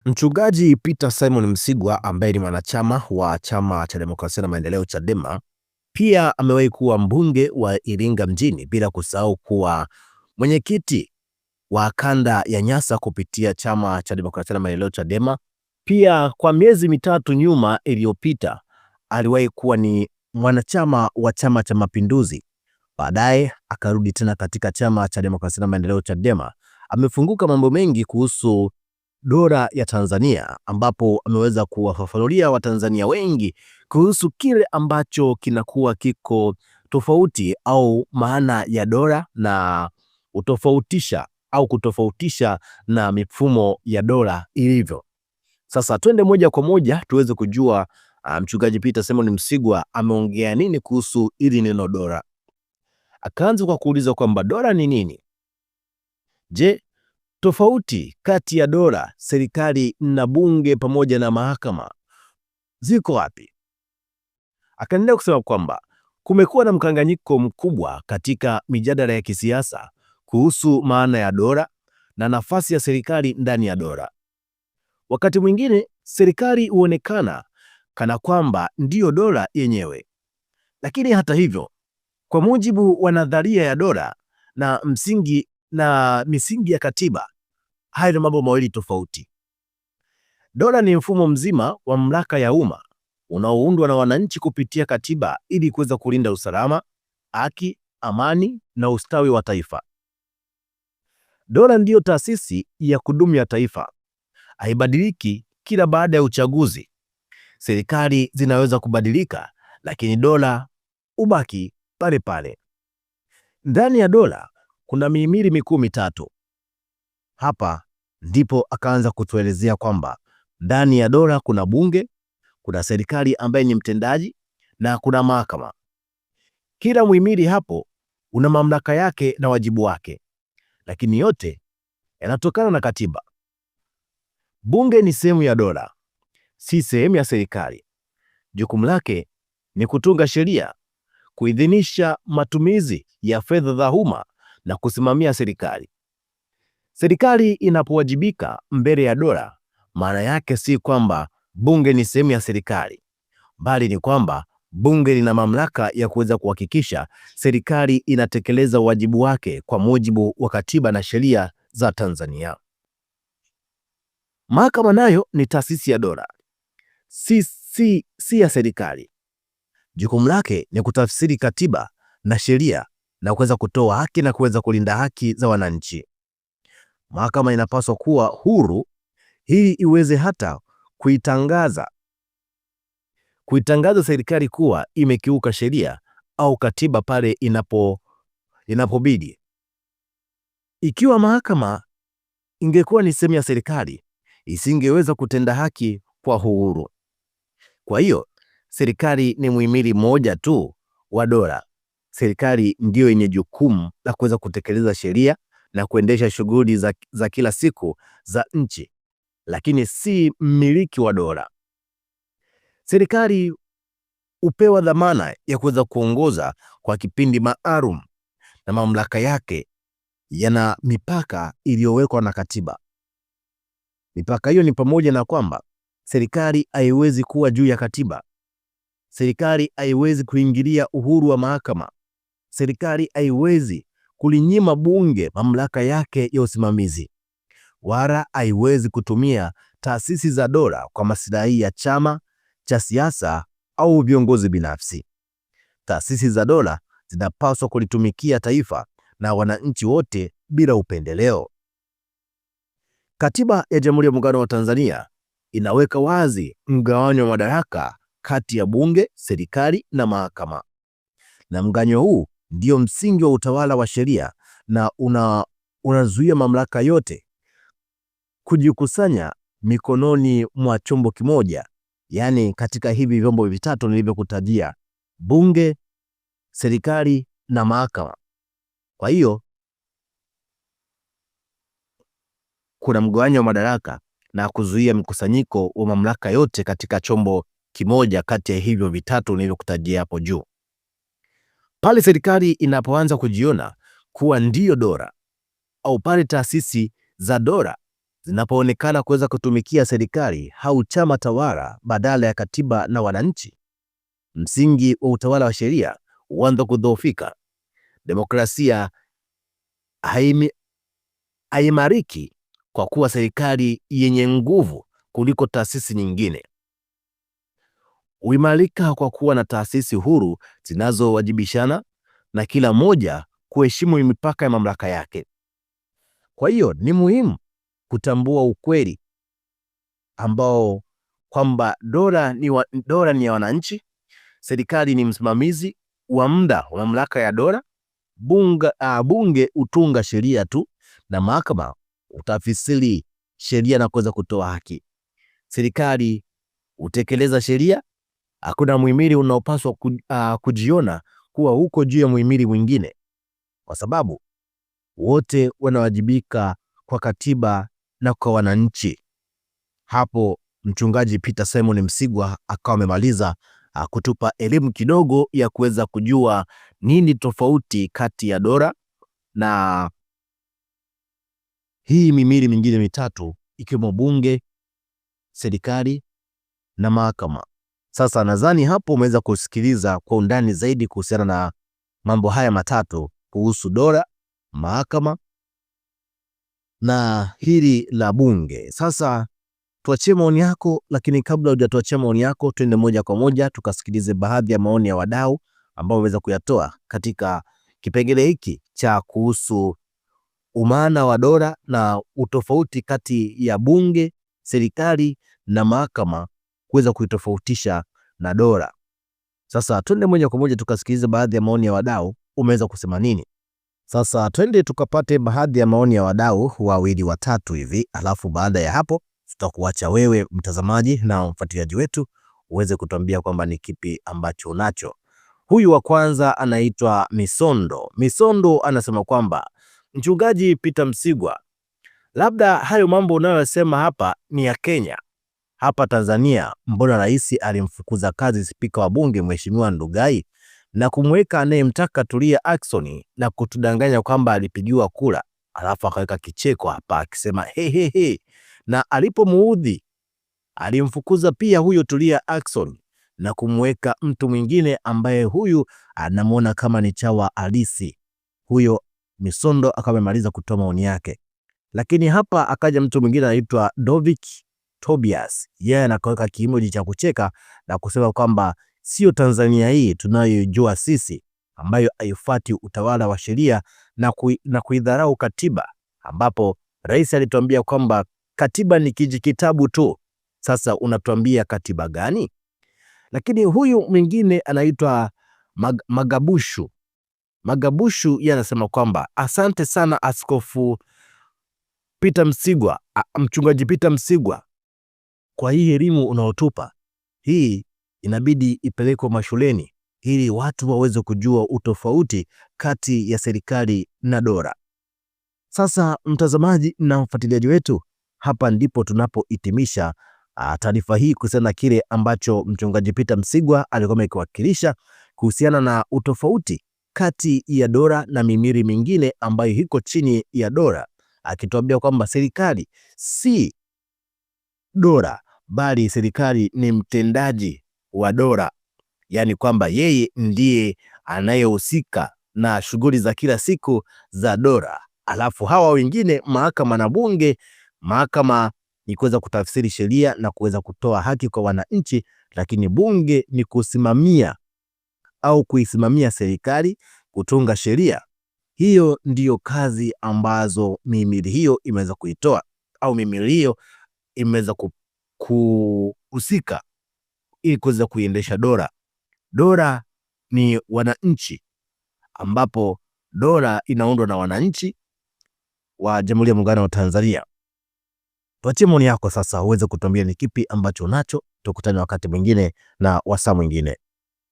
Mchungaji Peter Simon Msigwa ambaye ni mwanachama wa Chama cha Demokrasia na Maendeleo Chadema, pia amewahi kuwa mbunge wa Iringa mjini, bila kusahau kuwa mwenyekiti wa kanda ya Nyasa kupitia Chama cha Demokrasia na Maendeleo Chadema. Pia kwa miezi mitatu nyuma iliyopita aliwahi kuwa ni mwanachama wa Chama cha Mapinduzi. Baadaye akarudi tena katika Chama cha Demokrasia na Maendeleo Chadema. Amefunguka mambo mengi kuhusu dola ya Tanzania, ambapo ameweza kuwafafanulia Watanzania wengi kuhusu kile ambacho kinakuwa kiko tofauti au maana ya dola na kutofautisha na mifumo ya dola ilivyo. Sasa twende moja kwa moja tuweze kujua mchungaji Peter Simon Msigwa ameongea nini kuhusu hili neno dola. Akaanza kwa kuuliza kwamba dola ni nini? Je, tofauti kati ya dola, serikali na bunge pamoja na mahakama ziko wapi? Akaendelea kusema kwamba kumekuwa na mkanganyiko mkubwa katika mijadala ya kisiasa kuhusu maana ya dola na nafasi ya serikali ndani ya dola. Wakati mwingine serikali huonekana kana kwamba ndiyo dola yenyewe, lakini hata hivyo, kwa mujibu wa nadharia ya dola na misingi ya katiba, haya ni mambo mawili tofauti. Dola ni mfumo mzima wa mamlaka ya umma unaoundwa na wananchi kupitia katiba ili kuweza kulinda usalama, haki, amani na ustawi wa taifa. Dola ndiyo taasisi ya kudumu ya taifa. Haibadiliki kila baada ya uchaguzi. Serikali zinaweza kubadilika, lakini dola ubaki pale pale. Ndani ya dola kuna mihimili mikuu mitatu. Hapa ndipo akaanza kutuelezea kwamba ndani ya dola kuna bunge, kuna serikali ambaye ni mtendaji na kuna mahakama. Kila muhimili hapo una mamlaka yake na wajibu wake, lakini yote yanatokana na katiba. Bunge ni sehemu ya dola, si sehemu ya serikali. Jukumu lake ni kutunga sheria, kuidhinisha matumizi ya fedha za umma na kusimamia serikali. Serikali inapowajibika mbele ya dola, maana yake si kwamba bunge ni sehemu ya serikali, bali ni kwamba bunge lina mamlaka ya kuweza kuhakikisha serikali inatekeleza wajibu wake kwa mujibu wa katiba na sheria za Tanzania. Mahakama nayo ni taasisi ya dola, si ya serikali. Jukumu lake ni kutafsiri katiba na sheria na kuweza kutoa haki na kuweza kulinda haki za wananchi. Mahakama inapaswa kuwa huru ili iweze hata kuitangaza serikali kuwa imekiuka sheria au katiba pale inapobidi. Ikiwa mahakama ingekuwa ni sehemu ya serikali, isingeweza kutenda haki kwa uhuru. Kwa hiyo, serikali ni muhimili mmoja tu wa dola. Serikali ndiyo yenye jukumu la kuweza kutekeleza sheria na kuendesha shughuli za kila siku za nchi, lakini si mmiliki wa dola. Serikali hupewa dhamana ya kuweza kuongoza kwa kipindi maalum na mamlaka yake yana mipaka iliyowekwa na katiba. Mipaka hiyo ni pamoja na kwamba serikali haiwezi kuwa juu ya katiba. Serikali haiwezi kuingilia uhuru wa mahakama. Serikali haiwezi kulinyima bunge mamlaka yake ya usimamizi, wala haiwezi kutumia taasisi za dola kwa maslahi ya chama cha siasa au viongozi binafsi. Taasisi za dola zinapaswa kulitumikia taifa na wananchi wote bila upendeleo. Katiba ya Jamhuri ya Muungano wa Tanzania inaweka wazi mgawanyo wa madaraka kati ya bunge, serikali na mahakama. Na mgawanyo huu ndio msingi wa utawala wa sheria na unazuia mamlaka yote kujikusanya mikononi mwa chombo kimoja, yaani katika hivi vyombo vitatu nilivyokutajia: bunge, serikali na mahakama. Kwa hiyo kuna mgawanyo wa madaraka na kuzuia mkusanyiko wa mamlaka yote katika chombo kimoja kati ya hivyo vitatu nilivyokutajia hapo juu. Pale serikali inapoanza kujiona kuwa ndiyo dola, au pale taasisi za dola zinapoonekana kuweza kutumikia serikali au chama tawala badala ya katiba na wananchi, msingi wa utawala wa sheria huanza kudhoofika. Demokrasia haimariki kwa kuwa serikali yenye nguvu kuliko taasisi nyingine. Huimarika kwa kuwa na taasisi huru zinazowajibishana na kila moja kuheshimu mipaka ya mamlaka yake. Kwa hiyo ni muhimu kutambua ukweli ambao kwamba dola ni ya wananchi, serikali ni msimamizi wa muda wa mamlaka ya dola, bunge hutunga sheria tu, na mahakama utafsiri sheria na kuweza kutoa haki. Serikali hutekeleza sheria. Hakuna muhimili unaopaswa kujiona kuwa huko juu ya muhimili mwingine, kwa sababu wote wanawajibika kwa katiba na kwa wananchi. Hapo mchungaji Peter Simon Msigwa akawa amemaliza kutupa elimu kidogo ya kuweza kujua nini tofauti kati ya dola na hii mihimili mingine mitatu ikiwemo bunge, serikali na mahakama. Sasa nadhani hapo umeweza kusikiliza kwa undani zaidi kuhusiana na mambo haya matatu kuhusu dola, mahakama na hili la bunge. Sasa tuachie maoni yako, lakini kabla hujatuachia maoni yako, twende moja kwa moja tukasikilize baadhi ya maoni ya wadau ambao wameweza kuyatoa katika kipengele hiki cha kuhusu umaana wa dola na utofauti kati ya bunge, serikali na mahakama kuweza kuitofautisha na dola. Sasa twende moja kwa moja tukasikilize baadhi ya maoni ya wadau umeweza kusema nini. Sasa twende tukapate baadhi ya maoni ya wadau wawili watatu hivi, alafu baada ya hapo tutakuacha wewe mtazamaji na mfuatiliaji wetu uweze kutuambia kwamba ni kipi ambacho unacho. Huyu wa kwanza anaitwa Misondo. Misondo anasema kwamba mchungaji Peter Msigwa, labda hayo mambo unayosema hapa ni ya Kenya. Hapa Tanzania mbona rais alimfukuza kazi spika wa bunge Mheshimiwa Ndugai na kumweka anayemtaka Tulia Ackson na kutudanganya kwamba alipigiwa kura, alafu akaweka kicheko hapa akisema he, na alipomuudhi alimfukuza pia huyo Tulia Ackson na kumweka mtu mwingine ambaye huyu anamuona kama ni chawa halisi. Huyo Misondo akamaliza kutoa maoni yake, lakini hapa akaja mtu mwingine anaitwa Dovik Tobias. Yeye anakaweka kimoji cha kucheka na kusema kwamba sio Tanzania hii tunayojua sisi ambayo haifuati utawala wa sheria na kuidharau katiba, ambapo rais alituambia kwamba katiba ni kijikitabu tu. Sasa unatuambia katiba gani? Lakini huyu mwingine anaitwa Magabushu. Magabushu yeye anasema kwamba asante sana Askofu Peter Msigwa, mchungaji Peter Msigwa, kwa hii elimu unaotupa. Hii inabidi ipelekwe mashuleni ili watu waweze kujua utofauti kati ya serikali na dola. Sasa mtazamaji na mfuatiliaji wetu, hapa ndipo tunapohitimisha taarifa hii kuhusiana na kile ambacho mchungaji Peter Msigwa alikuwa amekiwakilisha kuhusiana na utofauti kati ya dola na mihimili mingine ambayo iko chini ya dola, akituambia kwamba serikali si dola bali serikali ni mtendaji wa dola, yaani kwamba yeye ndiye anayehusika na shughuli za kila siku za dola. Alafu hawa wengine mahakama na bunge, mahakama ni kuweza kutafsiri sheria na kuweza kutoa haki kwa wananchi, lakini bunge ni kusimamia au kuisimamia serikali kutunga sheria. Hiyo ndiyo kazi ambazo mihimili hiyo imeweza kuitoa au mihimili hiyo imeweza kuhusika ili kuweza kuiendesha dola. Dola ni wananchi, ambapo dola inaundwa na wananchi wa Jamhuri ya Muungano wa Tanzania. Tuachie maoni yako sasa uweze kutuambia ni kipi ambacho unacho. Tukutane wakati mwingine na wasaa mwingine.